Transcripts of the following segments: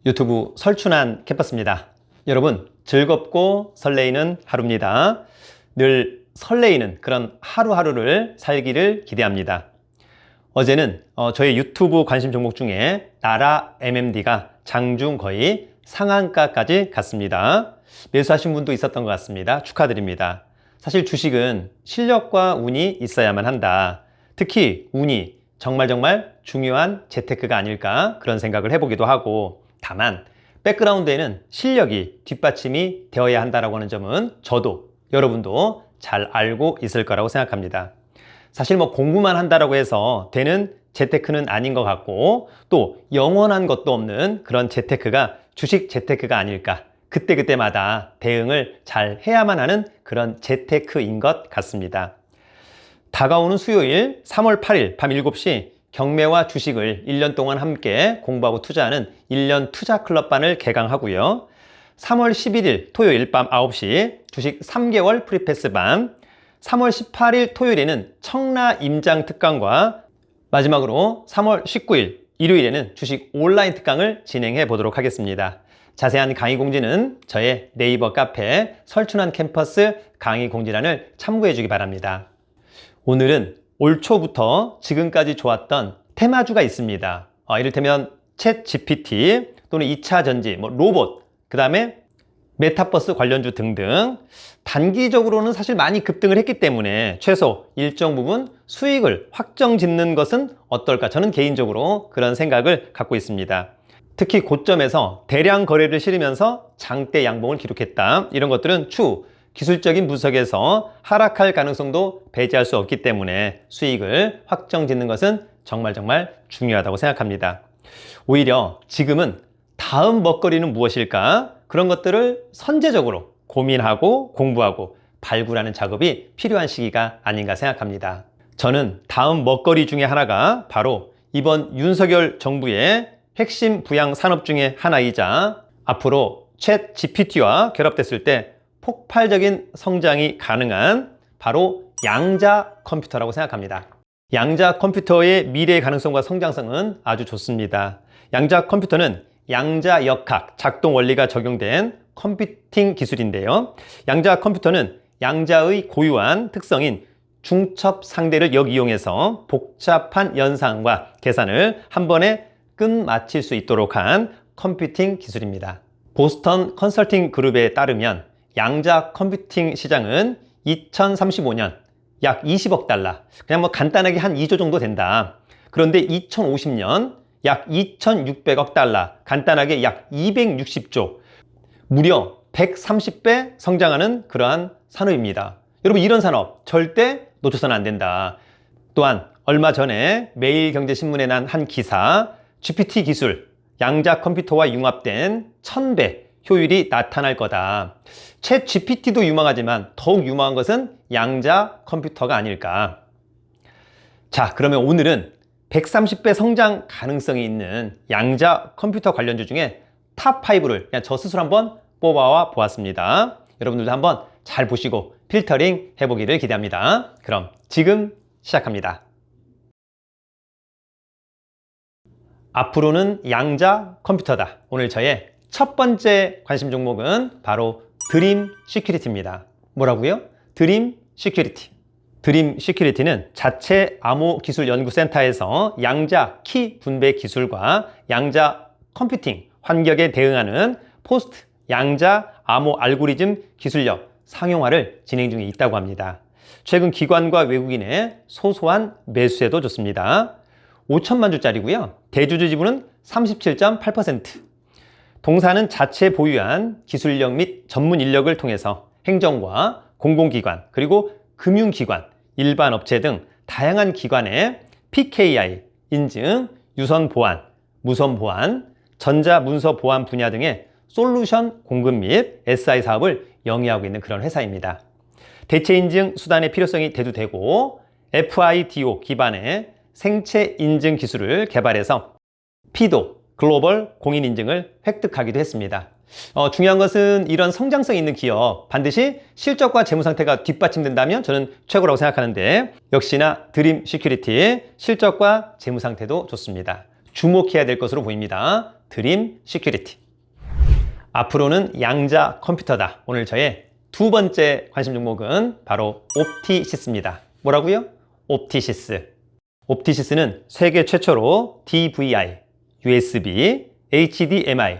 유튜브 설춘환 캠퍼스입니다. 여러분, 즐겁고 설레이는 하루입니다. 늘 설레이는 그런 하루하루를 살기를 기대합니다. 어제는 저의 유튜브 관심 종목 중에 나라 MMD가 장중 거의 상한가까지 갔습니다. 매수하신 분도 있었던 것 같습니다. 축하드립니다. 사실 주식은 실력과 운이 있어야만 한다. 특히 운이 정말 중요한 재테크가 아닐까 그런 생각을 해보기도 하고, 다만 백그라운드에는 실력이 뒷받침이 되어야 한다는 하는 점은 저도 여러분도 잘 알고 있을 거라고 생각합니다. 사실 공부만 한다고 해서 되는 재테크는 아닌 것 같고, 또 영원한 것도 없는 그런 재테크가 주식 재테크가 아닐까, 그때마다 대응을 잘 해야만 하는 그런 재테크인 것 같습니다. 다가오는 수요일 3월 8일 밤 7시 경매와 주식을 1년 동안 함께 공부하고 투자하는 1년 투자클럽반을 개강하고요. 3월 11일 토요일 밤 9시 주식 3개월 프리패스반, 3월 18일 토요일에는 청라 임장 특강과 마지막으로 3월 19일 일요일에는 주식 온라인 특강을 진행해 보도록 하겠습니다. 자세한 강의 공지는 저의 네이버 카페 설춘환 캠퍼스 강의 공지란을 참고해 주기 바랍니다. 오늘은 올 초부터 지금까지 좋았던 테마주가 있습니다. 이를테면 챗 GPT 또는 2차 전지, 로봇, 그 다음에 메타버스 관련주 등등 단기적으로는 사실 많이 급등을 했기 때문에 최소 일정 부분 수익을 확정 짓는 것은 어떨까, 저는 개인적으로 그런 생각을 갖고 있습니다. 특히 고점에서 대량 거래를 실으면서 장대 양봉을 기록했다. 이런 것들은 추후 기술적인 분석에서 하락할 가능성도 배제할 수 없기 때문에 수익을 확정 짓는 것은 정말 중요하다고 생각합니다. 오히려 지금은 다음 먹거리는 무엇일까? 그런 것들을 선제적으로 고민하고 공부하고 발굴하는 작업이 필요한 시기가 아닌가 생각합니다. 저는 다음 먹거리 중에 하나가 바로 이번 윤석열 정부의 핵심 부양 산업 중에 하나이자 앞으로 챗 GPT와 결합됐을 때 폭발적인 성장이 가능한 바로 양자 컴퓨터라고 생각합니다. 양자 컴퓨터의 미래의 가능성과 성장성은 아주 좋습니다. 양자 컴퓨터는 양자 역학, 작동 원리가 적용된 컴퓨팅 기술인데요. 양자 컴퓨터는 양자의 고유한 특성인 중첩 상대를 역이용해서 복잡한 연산과 계산을 한 번에 끝마칠 수 있도록 한 컴퓨팅 기술입니다. 보스턴 컨설팅 그룹에 따르면 양자 컴퓨팅 시장은 2035년 약 20억 달러, 그냥 간단하게 한 2조 정도 된다. 그런데 2050년 약 2,600억 달러, 간단하게 약 260조, 무려 130배 성장하는 그러한 산업입니다. 여러분, 이런 산업 절대 놓쳐서는 안 된다. 또한 얼마 전에 매일경제신문에 난 한 기사, GPT 기술, 양자 컴퓨터와 융합된 1000배 효율이 나타날 거다. 챗 GPT도 유망하지만 더욱 유망한 것은 양자 컴퓨터가 아닐까. 자, 그러면 오늘은 130배 성장 가능성이 있는 양자 컴퓨터 관련주 중에 탑5를 그냥 저 스스로 한번 뽑아와 보았습니다. 여러분들도 한번 잘 보시고 필터링 해보기를 기대합니다. 그럼 지금 시작합니다. 앞으로는 양자 컴퓨터다. 오늘 저의 첫 번째 관심 종목은 바로 드림 시큐리티입니다. 뭐라고요? 드림 시큐리티. 드림 시큐리티는 자체 암호 기술 연구센터에서 양자 키 분배 기술과 양자 컴퓨팅 환경에 대응하는 포스트 양자 암호 알고리즘 기술력 상용화를 진행 중에 있다고 합니다. 최근 기관과 외국인의 소소한 매수에도 좋습니다. 5천만 주짜리고요. 대주주 지분은 37.8%. 동사는 자체 보유한 기술력 및 전문 인력을 통해서 행정과 공공기관, 그리고 금융기관, 일반 업체 등 다양한 기관의 PKI, 인증, 유선 보안, 무선 보안, 전자문서 보안 분야 등의 솔루션 공급 및 SI 사업을 영위하고 있는 그런 회사입니다. 대체 인증 수단의 필요성이 대두되고 FIDO 기반의 생체 인증 기술을 개발해서 피도 글로벌 공인 인증을 획득하기도 했습니다. 중요한 것은 이런 성장성 있는 기업 반드시 실적과 재무 상태가 뒷받침된다면 저는 최고라고 생각하는데, 역시나 드림 시큐리티 실적과 재무 상태도 좋습니다. 주목해야 될 것으로 보입니다. 드림 시큐리티. 앞으로는 양자 컴퓨터다. 오늘 저의 두 번째 관심 종목은 바로 옵티시스입니다. 뭐라고요? 옵티시스. 옵티시스는 세계 최초로 DVI, USB, HDMI,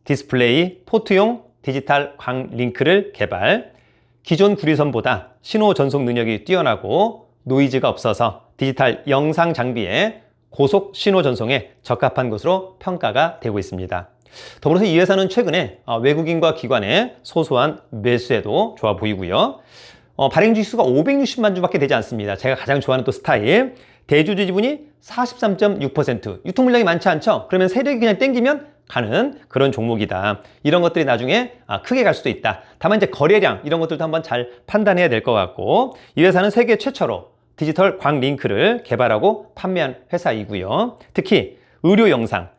디스플레이, 포트용 디지털 광 링크를 개발, 기존 구리선보다 신호 전송 능력이 뛰어나고 노이즈가 없어서 디지털 영상 장비에 고속 신호 전송에 적합한 것으로 평가가 되고 있습니다. 더불어서 이 회사는 최근에 외국인과 기관의 소소한 매수에도 좋아 보이고요. 발행 주수가 560만 주밖에 되지 않습니다. 제가 가장 좋아하는 또 스타일. 대주주 지분이 43.6%. 유통 물량이 많지 않죠? 그러면 세력이 그냥 땡기면 가는 그런 종목이다. 이런 것들이 나중에 크게 갈 수도 있다. 다만 이제 거래량 이런 것들도 한번 잘 판단해야 될 것 같고, 이 회사는 세계 최초로 디지털 광 링크를 개발하고 판매한 회사이고요. 특히 의료 영상,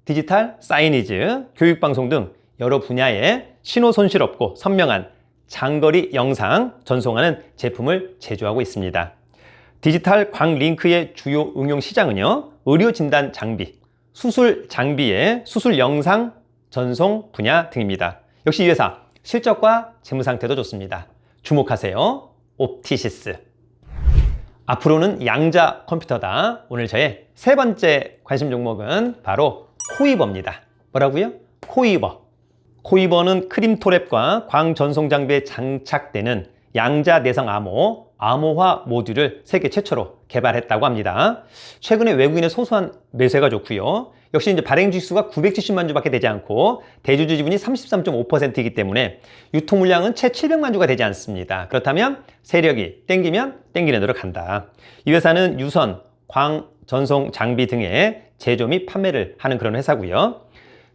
디지털 사이니즈, 교육방송 등 여러 분야에 신호 손실 없고 선명한 장거리 영상 전송하는 제품을 제조하고 있습니다. 디지털 광 링크의 주요 응용 시장은요, 의료 진단 장비, 수술 장비의 수술 영상 전송 분야 등입니다. 역시 이 회사 실적과 재무 상태도 좋습니다. 주목하세요. 옵티시스. 앞으로는 양자 컴퓨터다. 오늘 저의 세 번째 관심 종목은 바로 코이버입니다. 뭐라고요? 코이버. 코이버는 크림토랩과 광 전송 장비에 장착되는 양자 내성 암호화 모듈을 세계 최초로 개발했다고 합니다. 최근에 외국인의 소소한 매수가 좋고요. 역시 이제 발행 주수가 970만 주밖에 되지 않고 대주주 지분이 33.5%이기 때문에 유통 물량은 채 700만 주가 되지 않습니다. 그렇다면 세력이 땡기면 땡기는 대로 간다. 이 회사는 유선, 광 전송 장비 등의 제조 및 판매를 하는 그런 회사고요.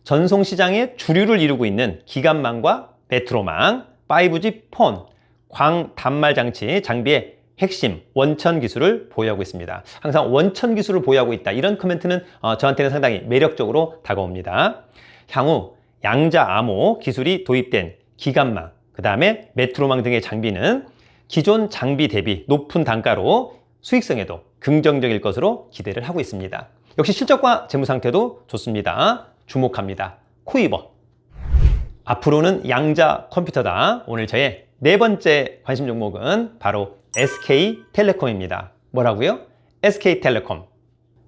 전송 시장의 주류를 이루고 있는 기관망과 메트로망, 5G 폰, 광 단말 장치 장비의 핵심 원천 기술을 보유하고 있습니다. 항상 원천 기술을 보유하고 있다. 이런 코멘트는 저한테는 상당히 매력적으로 다가옵니다. 향후 양자 암호 기술이 도입된 기관망, 그 다음에 메트로망 등의 장비는 기존 장비 대비 높은 단가로 수익성에도 긍정적일 것으로 기대를 하고 있습니다. 역시 실적과 재무 상태도 좋습니다. 주목합니다. 코이버. 앞으로는 양자 컴퓨터다. 오늘 저의 네 번째 관심 종목은 바로 SK텔레콤입니다. 뭐라고요? SK텔레콤.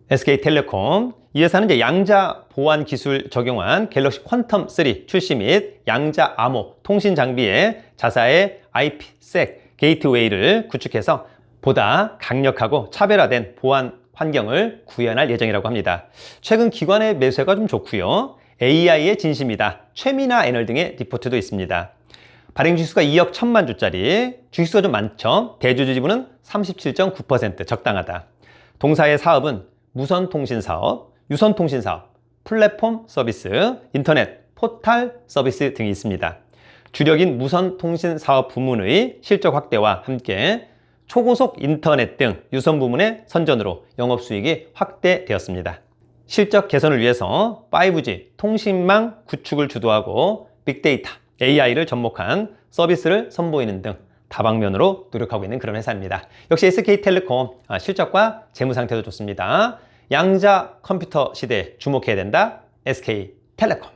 SK텔레콤. 이 회사는 이제 양자 보안 기술 적용한 갤럭시 퀀텀3 출시 및 양자 암호 통신 장비의 자사의 IPsec 게이트웨이를 구축해서 보다 강력하고 차별화된 보안 환경을 구현할 예정이라고 합니다. 최근 기관의 매수가 좀 좋고요. AI의 진심이다. 최민아 애널 등의 리포트도 있습니다. 발행 주수가 2억 1천만 주짜리, 주수가 좀 많죠. 대주주 지분은 37.9%, 적당하다. 동사의 사업은 무선 통신 사업, 유선 통신 사업, 플랫폼 서비스, 인터넷, 포탈 서비스 등이 있습니다. 주력인 무선 통신 사업 부문의 실적 확대와 함께 초고속 인터넷 등 유선 부문의 선전으로 영업 수익이 확대되었습니다. 실적 개선을 위해서 5G 통신망 구축을 주도하고 빅데이터, AI를 접목한 서비스를 선보이는 등 다방면으로 노력하고 있는 그런 회사입니다. 역시 SK텔레콤 실적과 재무 상태도 좋습니다. 양자 컴퓨터 시대에 주목해야 된다. SK텔레콤.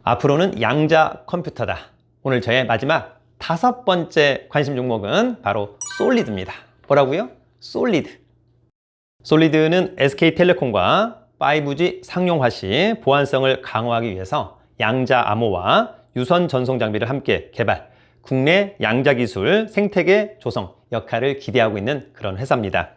앞으로는 양자 컴퓨터다. 오늘 저의 마지막 다섯 번째 관심 종목은 바로 솔리드입니다. 뭐라고요? 솔리드. 솔리드는 SK텔레콤과 5G 상용화 시 보안성을 강화하기 위해서 양자 암호와 유선 전송 장비를 함께 개발, 국내 양자 기술 생태계 조성 역할을 기대하고 있는 그런 회사입니다.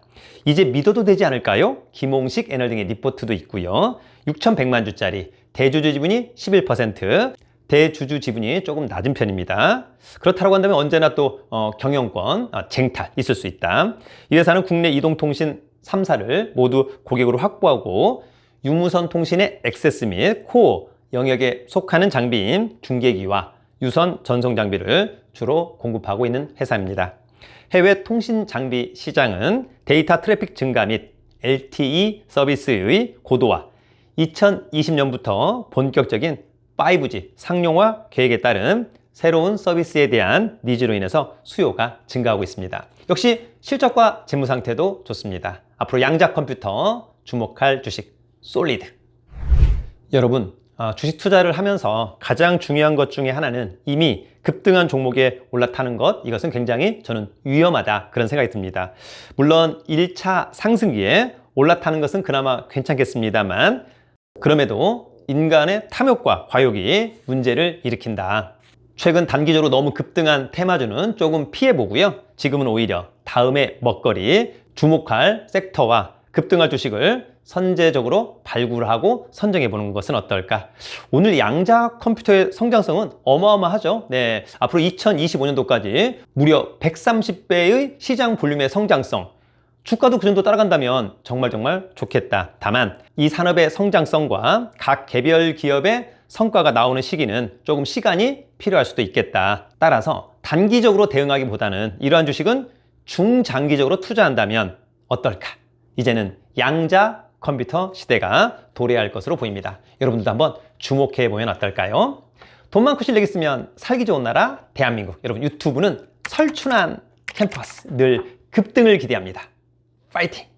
이제 믿어도 되지 않을까요? 김홍식 애널 등의 리포트도 있고요. 6,100만 주짜리, 대주주 지분이 11%, 대주주 지분이 조금 낮은 편입니다. 그렇다고 한다면 언제나 또 경영권 쟁탈 있을 수 있다. 이 회사는 국내 이동통신 3사를 모두 고객으로 확보하고 유무선 통신의 액세스 및 코어 영역에 속하는 장비인 중계기와 유선 전송 장비를 주로 공급하고 있는 회사입니다. 해외 통신 장비 시장은 데이터 트래픽 증가 및 LTE 서비스의 고도화, 2020년부터 본격적인 5G 상용화 계획에 따른 새로운 서비스에 대한 니즈로 인해서 수요가 증가하고 있습니다. 역시 실적과 재무 상태도 좋습니다. 앞으로 양자 컴퓨터 주목할 주식 솔리드. 여러분, 주식 투자를 하면서 가장 중요한 것 중에 하나는 이미 급등한 종목에 올라타는 것, 이것은 굉장히 저는 위험하다 그런 생각이 듭니다. 물론 1차 상승기에 올라타는 것은 그나마 괜찮겠습니다만 그럼에도 인간의 탐욕과 과욕이 문제를 일으킨다. 최근 단기적으로 너무 급등한 테마주는 조금 피해보고요. 지금은 오히려 다음의 먹거리, 주목할 섹터와 급등할 주식을 선제적으로 발굴하고 선정해보는 것은 어떨까? 오늘 양자 컴퓨터의 성장성은 어마어마하죠. 네, 앞으로 2025년도까지 무려 130배의 시장 볼륨의 성장성, 주가도 그 정도 따라간다면 정말 좋겠다. 다만 이 산업의 성장성과 각 개별 기업의 성과가 나오는 시기는 조금 시간이 필요할 수도 있겠다. 따라서 단기적으로 대응하기보다는 이러한 주식은 중장기적으로 투자한다면 어떨까? 이제는 양자 컴퓨터 시대가 도래할 것으로 보입니다. 여러분들도 한번 주목해 보면 어떨까요? 돈 많고 실력 있으면 살기 좋은 나라 대한민국. 여러분, 유튜브는 설춘한 캠퍼스, 늘 급등을 기대합니다. 파이팅!